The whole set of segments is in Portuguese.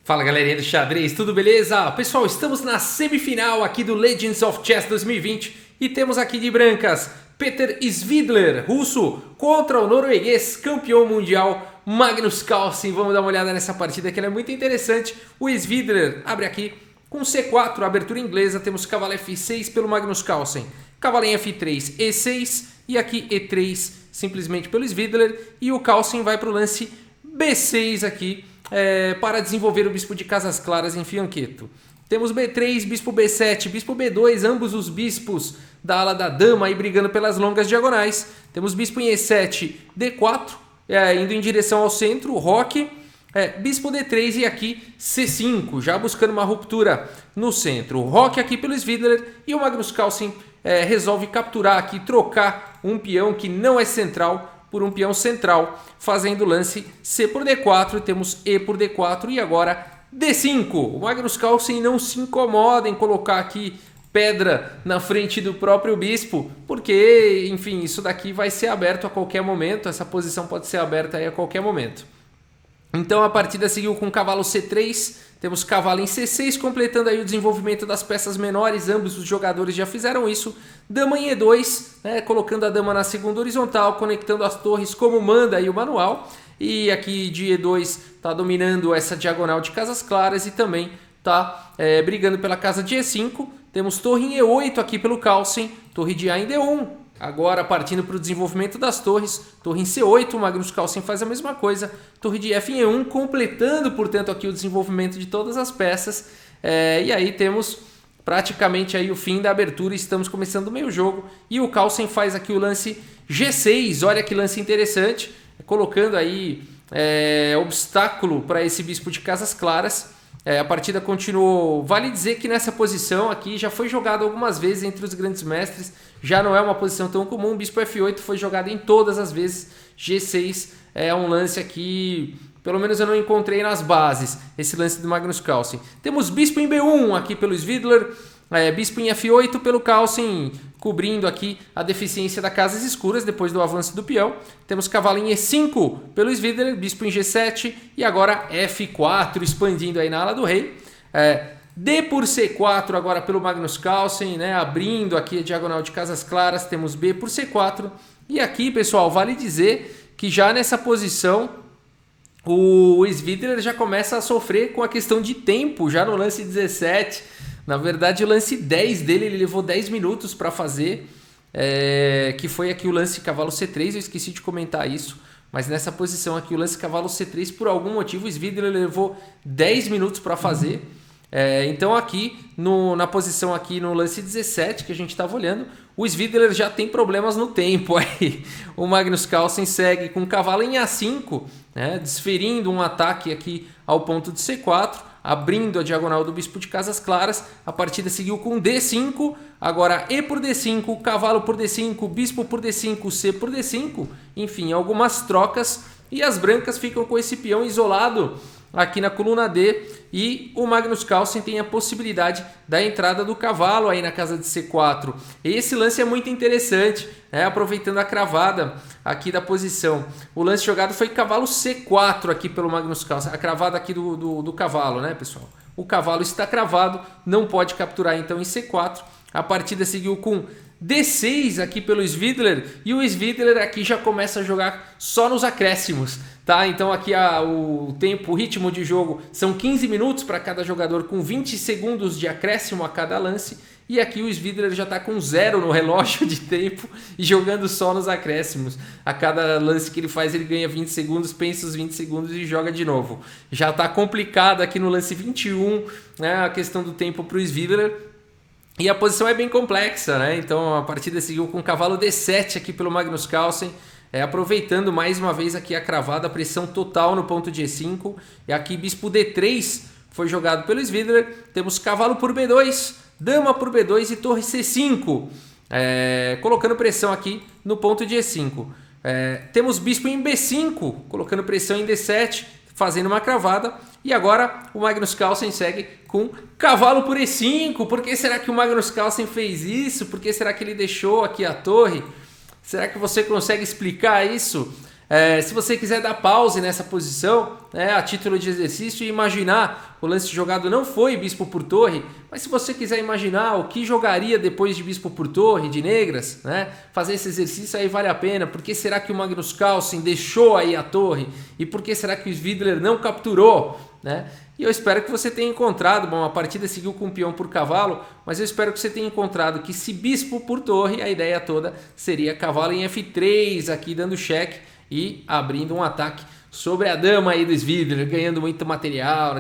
Fala galerinha do xadrez, tudo beleza? Pessoal, estamos na semifinal aqui do Legends of Chess 2020 e temos aqui de brancas Peter Svidler, russo, contra o norueguês campeão mundial Magnus Carlsen. Vamos dar uma olhada nessa partida que ela é muito interessante. O Svidler abre aqui com C4, abertura inglesa, temos cavalo F6 pelo Magnus Carlsen, cavalo em F3, E6 e aqui E3 simplesmente pelo Svidler, e o Carlsen vai para o lance B6 aqui, para desenvolver o bispo de casas claras em fianqueto. Temos B3, bispo B7, bispo B2, ambos os bispos da ala da dama aí brigando pelas longas diagonais. Temos bispo em E7, D4, indo em direção ao centro, roque, bispo D3 e aqui C5, já buscando uma ruptura no centro. Roque aqui pelo Svidler e o Magnus Carlsen resolve capturar aqui, trocar um peão que não é central por um peão central, fazendo o lance C por D4, temos E por D4 e agora D5. O Magnus Carlsen não se incomoda em colocar aqui pedra na frente do próprio bispo, porque, enfim, isso daqui vai ser aberto a qualquer momento, essa posição pode ser aberta aí a qualquer momento. Então a partida seguiu com cavalo C3, temos cavalo em C6, completando aí o desenvolvimento das peças menores, ambos os jogadores já fizeram isso. Dama em E2, colocando a dama na segunda horizontal, conectando as torres como manda aí o manual. E aqui de E2 está dominando essa diagonal de casas claras e também está brigando pela casa de E5. Temos torre em E8 aqui pelo Carlsen, torre de A em D1. Agora partindo para o desenvolvimento das torres, torre em C8, o Magnus Carlsen faz a mesma coisa, torre de F em E1, completando, portanto, aqui o desenvolvimento de todas as peças. E aí temos praticamente aí o fim da abertura, estamos começando o meio jogo, e o Carlsen faz aqui o lance G6, olha que lance interessante, colocando aí obstáculo para esse bispo de casas claras. A partida continuou, vale dizer que nessa posição aqui já foi jogado algumas vezes entre os grandes mestres, já não é uma posição tão comum, bispo F8 foi jogado em todas as vezes, G6 é um lance aqui, pelo menos eu não encontrei nas bases, esse lance do Magnus Carlsen. Temos bispo em B1 aqui pelo Svidler, bispo em F8 pelo Carlsen, cobrindo aqui a deficiência das casas escuras depois do avanço do peão. Temos cavalo em E5 pelo Svidler, bispo em G7 e agora F4, expandindo aí na ala do rei. D por C4 agora pelo Magnus Carlsen, abrindo aqui a diagonal de casas claras, temos B por C4. E aqui, pessoal, vale dizer que já nessa posição o Svidler já começa a sofrer com a questão de tempo, já no lance 17. Na verdade, o lance 10 dele, ele levou 10 minutos para fazer, que foi aqui o lance cavalo C3, eu esqueci de comentar isso, mas nessa posição aqui, o lance cavalo C3, por algum motivo, o Svidler levou 10 minutos para fazer. Então aqui, na posição aqui no lance 17, que a gente estava olhando, o Svidler já tem problemas no tempo. Aí. O Magnus Carlsen segue com o cavalo em A5, desferindo um ataque aqui ao ponto de C4, abrindo a diagonal do bispo de casas claras. A partida seguiu com D5, agora E por D5, cavalo por D5, bispo por D5, C por D5, enfim, algumas trocas, e as brancas ficam com esse peão isolado aqui na coluna D, e o Magnus Carlsen tem a possibilidade da entrada do cavalo aí na casa de C4. Esse lance é muito interessante, aproveitando a cravada aqui da posição. O lance jogado foi cavalo C4 aqui pelo Magnus Carlsen, a cravada aqui do cavalo, pessoal? O cavalo está cravado, não pode capturar então em C4. A partida seguiu com D6 aqui pelo Svidler, e o Svidler aqui já começa a jogar só nos acréscimos, tá? Então aqui o ritmo de jogo são 15 minutos para cada jogador, com 20 segundos de acréscimo a cada lance, e aqui o Svidler já está com 0 no relógio de tempo e jogando só nos acréscimos. A cada lance que ele faz, ele ganha 20 segundos, pensa os 20 segundos e joga de novo. Já está complicado aqui no lance 21, a questão do tempo para o Svidler. E a posição é bem complexa, Então a partida seguiu com o cavalo D7 aqui pelo Magnus Carlsen, aproveitando mais uma vez aqui a cravada, pressão total no ponto de E5. E aqui bispo D3 foi jogado pelo Svidler. Temos cavalo por B2, dama por B2 e torre C5, colocando pressão aqui no ponto de E5. Temos bispo em B5, colocando pressão em D7, fazendo uma cravada. E agora o Magnus Carlsen segue com cavalo por E5. Por que será que o Magnus Carlsen fez isso? Por que será que ele deixou aqui a torre? Será que você consegue explicar isso? Se você quiser dar pause nessa posição, a título de exercício e imaginar, o lance jogado não foi bispo por torre, mas se você quiser imaginar o que jogaria depois de bispo por torre, de negras, fazer esse exercício aí vale a pena. Por que será que o Magnus Carlsen deixou aí a torre? E por que será que o Svidler não capturou? E eu espero que você tenha encontrado, a partida seguiu com peão por cavalo, mas eu espero que você tenha encontrado que se bispo por torre, a ideia toda seria cavalo em F3 aqui dando cheque e abrindo um ataque sobre a dama aí do Svidler, ganhando muito material,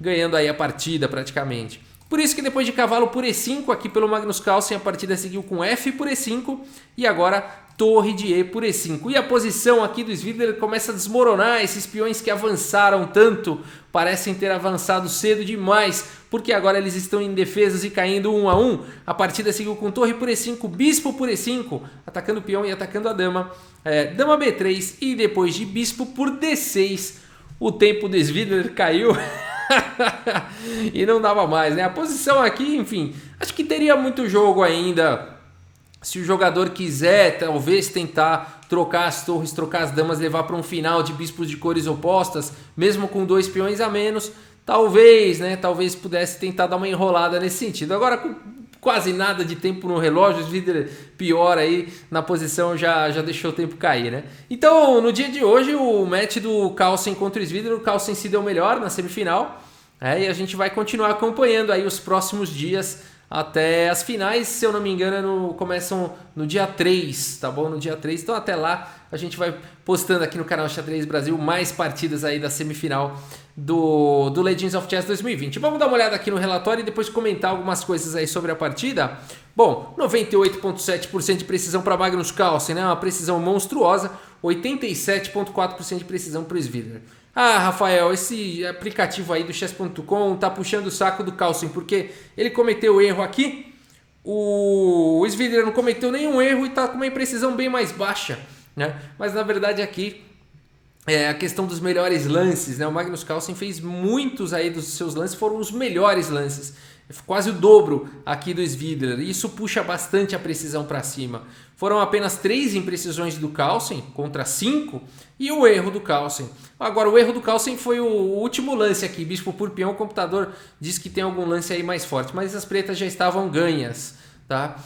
ganhando aí a partida praticamente. Por isso que depois de cavalo por E5 aqui pelo Magnus Carlsen, a partida seguiu com F por E5 e agora torre de E por E5. E a posição aqui do Svidler começa a desmoronar, esses peões que avançaram tanto parecem ter avançado cedo demais, porque agora eles estão indefesos e caindo 1 a 1. A partida seguiu com torre por E5, bispo por E5, atacando o peão e atacando a dama. Dama B3 e depois de bispo por D6, o tempo do Svidler caiu e não dava mais, A posição aqui, enfim, acho que teria muito jogo ainda. Se o jogador quiser, talvez tentar trocar as torres, trocar as damas, levar para um final de bispos de cores opostas, mesmo com 2 peões a menos, talvez, talvez pudesse tentar dar uma enrolada nesse sentido. Agora, com quase nada de tempo no relógio, o Svidler pior aí na posição já deixou o tempo cair, Então, no dia de hoje, o match do Carlsen contra o Svidler, o Carlsen se deu melhor na semifinal, e a gente vai continuar acompanhando aí os próximos dias até as finais, se eu não me engano, começam no dia 3, tá bom? No dia 3, então até lá a gente vai postando aqui no canal Xadrez Brasil mais partidas aí da semifinal do Legends of Chess 2020. Vamos dar uma olhada aqui no relatório e depois comentar algumas coisas aí sobre a partida. Bom, 98,7% de precisão para Magnus Carlsen, uma precisão monstruosa, 87,4% de precisão para o Svidler. Rafael, esse aplicativo aí do chess.com tá puxando o saco do Carlsen porque ele cometeu erro aqui, o Svidler não cometeu nenhum erro e tá com uma imprecisão bem mais baixa, Mas na verdade aqui é a questão dos melhores lances, O Magnus Carlsen fez muitos aí dos seus lances, foram os melhores lances, quase o dobro aqui do Svidler, e isso puxa bastante a precisão para cima. Foram apenas 3 imprecisões do Carlsen contra 5 e o erro do Carlsen. Agora, o erro do Carlsen foi o último lance aqui, bispo por peão. O computador diz que tem algum lance aí mais forte, mas as pretas já estavam ganhas, tá?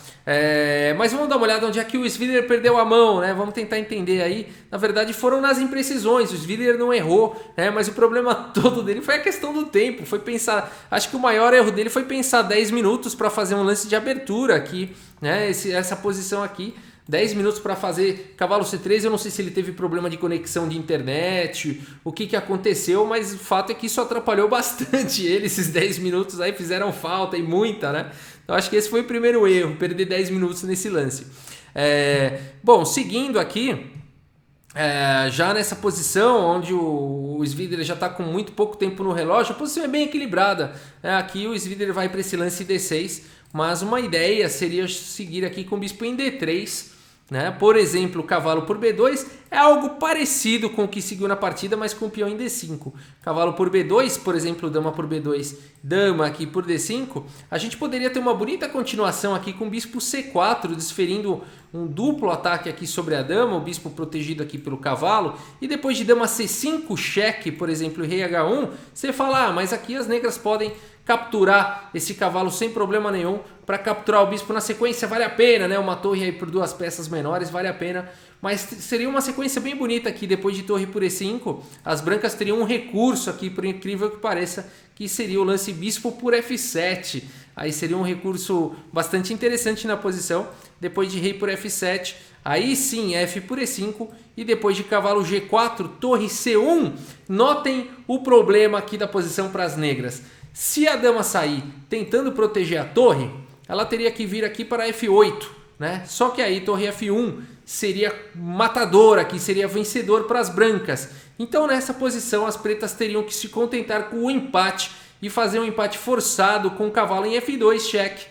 Mas vamos dar uma olhada onde é que o Svidler perdeu a mão, Vamos tentar entender aí. Na verdade, foram nas imprecisões. O Svidler não errou, mas o problema todo dele foi a questão do tempo. Foi pensar. Acho que o maior erro dele foi pensar 10 minutos para fazer um lance de abertura aqui, essa posição aqui. 10 minutos para fazer cavalo C3, eu não sei se ele teve problema de conexão de internet, o que aconteceu, mas o fato é que isso atrapalhou bastante ele, esses 10 minutos aí fizeram falta e muita, Então acho que esse foi o primeiro erro, perder 10 minutos nesse lance. Bom, seguindo aqui, já nessa posição onde o Svidler já está com muito pouco tempo no relógio, a posição é bem equilibrada. Aqui o Svidler vai para esse lance D6, mas uma ideia seria seguir aqui com o bispo em D3, Por exemplo, cavalo por B2 é algo parecido com o que seguiu na partida, mas com o peão em D5. Cavalo por B2, por exemplo, dama por B2, dama aqui por D5. A gente poderia ter uma bonita continuação aqui com o bispo C4, desferindo um duplo ataque aqui sobre a dama, o bispo protegido aqui pelo cavalo. E depois de dama C5, cheque, por exemplo, e rei H1, você fala, mas aqui as negras podem capturar esse cavalo sem problema nenhum. Para capturar o bispo na sequência vale a pena, Uma torre aí por 2 peças menores vale a pena, mas seria uma sequência bem bonita aqui. Depois de torre por E5, as brancas teriam um recurso aqui, por incrível que pareça, que seria o lance bispo por F7. Aí seria um recurso bastante interessante na posição. Depois de rei por F7, aí sim F por E5 e depois de cavalo G4, torre C1. Notem o problema aqui da posição para as negras. Se a dama sair tentando proteger a torre, ela teria que vir aqui para F8, Só que aí torre F1 seria matador aqui, seria vencedor para as brancas. Então nessa posição as pretas teriam que se contentar com o empate e fazer um empate forçado com o cavalo em F2, cheque.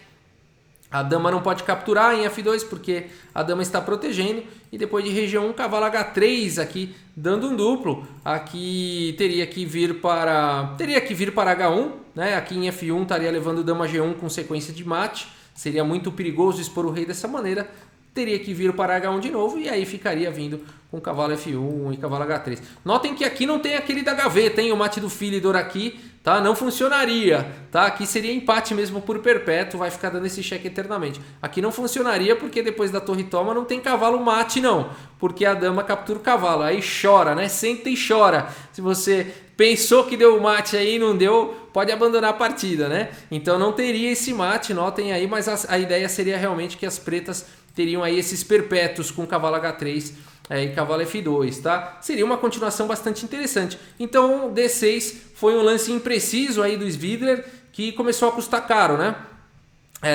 A dama não pode capturar em F2 porque a dama está protegendo. E depois de região 1, cavalo H3 aqui, dando um duplo. Aqui teria que vir para H1, Aqui em F1 estaria levando dama G1 com sequência de mate. Seria muito perigoso expor o rei dessa maneira. teria que vir para H1 de novo e aí ficaria vindo com cavalo F1 e cavalo H3. Notem que aqui não tem aquele da gaveta, hein? O mate do Philidor aqui, tá? Não funcionaria, tá? Aqui seria empate mesmo por perpétuo, vai ficar dando esse cheque eternamente. Aqui não funcionaria porque depois da torre toma não tem cavalo mate não, porque a dama captura o cavalo, aí chora, né? Senta e chora. Se você pensou que deu mate aí e não deu, pode abandonar a partida, né? Então não teria esse mate, notem aí, mas a ideia seria realmente que as pretas teriam aí esses perpétuos com cavalo H3 e cavalo F2, tá? Seria uma continuação bastante interessante. Então D6 foi um lance impreciso aí do Svidler que começou a custar caro, né?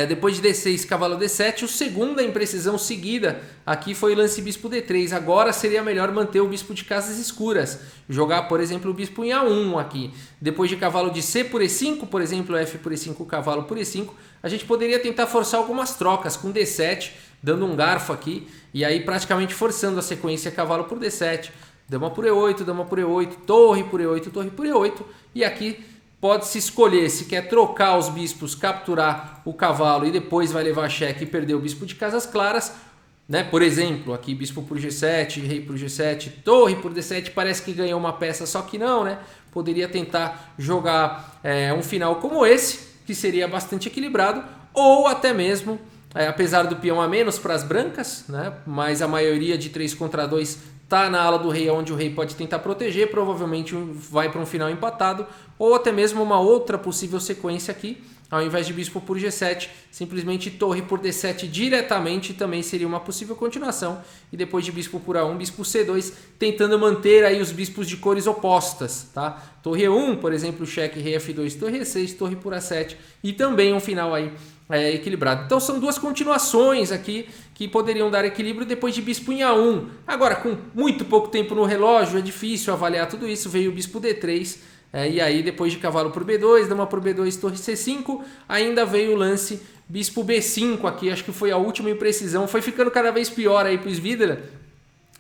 Depois de D6, cavalo D7, a segunda imprecisão seguida aqui foi o lance bispo D3. Agora seria melhor manter o bispo de casas escuras, jogar, por exemplo, o bispo em A1 aqui. Depois de cavalo de C por E5, por exemplo, F por E5, cavalo por E5, a gente poderia tentar forçar algumas trocas com D7, dando um garfo aqui, e aí praticamente forçando a sequência cavalo por D7, dama por E8, dama por E8, torre por E8, torre por E8, e aqui pode-se escolher se quer trocar os bispos, capturar o cavalo e depois vai levar cheque e perder o bispo de casas claras, né? Por exemplo, aqui bispo por G7, rei por G7, torre por D7, parece que ganhou uma peça, só que não, né? Poderia tentar jogar um final como esse, que seria bastante equilibrado, ou até mesmo, apesar do peão a menos para as brancas, né? Mas a maioria de 3 contra 2 está na ala do rei, onde o rei pode tentar proteger, provavelmente vai para um final empatado, ou até mesmo uma outra possível sequência aqui, ao invés de bispo por G7, simplesmente torre por D7 diretamente também seria uma possível continuação, e depois de bispo por A1, bispo C2, tentando manter aí os bispos de cores opostas, tá? Torre E1, por exemplo, cheque, rei F2, torre E6, torre por A7, e também um final aí equilibrado. Então são duas continuações aqui que poderiam dar equilíbrio depois de bispo em A1. Agora, com muito pouco tempo no relógio, é difícil avaliar tudo isso. Veio o bispo D3, e aí depois de cavalo por B2, dama por B2, torre C5, ainda veio o lance bispo B5 aqui. Acho que foi a última imprecisão. Foi ficando cada vez pior aí para o Svidler.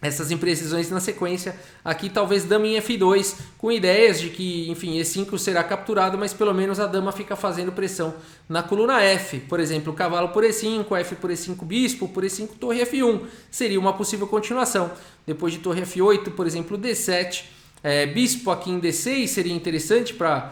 Essas imprecisões na sequência, aqui talvez dama em F2, com ideias de que, enfim, E5 será capturado, mas pelo menos a dama fica fazendo pressão na coluna F. Por exemplo, cavalo por E5, F por E5, bispo por E5, torre F1, seria uma possível continuação. Depois de torre F8, por exemplo, D7, bispo aqui em D6 seria interessante para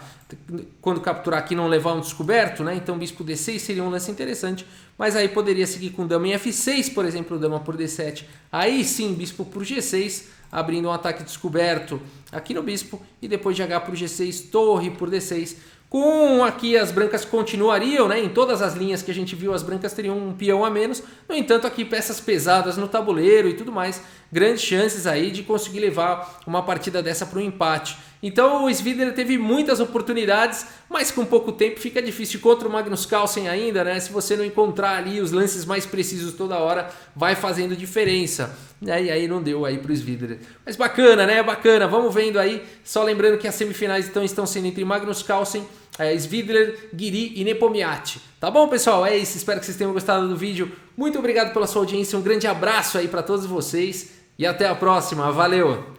quando capturar aqui não levar um descoberto, né? Então bispo D6 seria um lance interessante, mas aí poderia seguir com dama em F6, por exemplo, dama por D7, aí sim bispo por G6, abrindo um ataque descoberto aqui no bispo, e depois de H por G6, torre por D6, com aqui as brancas continuariam, né? Em todas as linhas que a gente viu, as brancas teriam um peão a menos, no entanto aqui peças pesadas no tabuleiro e tudo mais, grandes chances aí de conseguir levar uma partida dessa para um empate. Então o Svidler teve muitas oportunidades, mas com pouco tempo fica difícil contra o Magnus Carlsen ainda, né? Se você não encontrar ali os lances mais precisos toda hora, vai fazendo diferença. E aí não deu aí para o Svidler. Mas bacana, né? Bacana. Vamos vendo aí. Só lembrando que as semifinais então estão sendo entre Magnus Carlsen, Svidler, Guiri e Nepomniachtchi. Tá bom, pessoal? É isso. Espero que vocês tenham gostado do vídeo. Muito obrigado pela sua audiência. Um grande abraço aí para todos vocês e até a próxima. Valeu!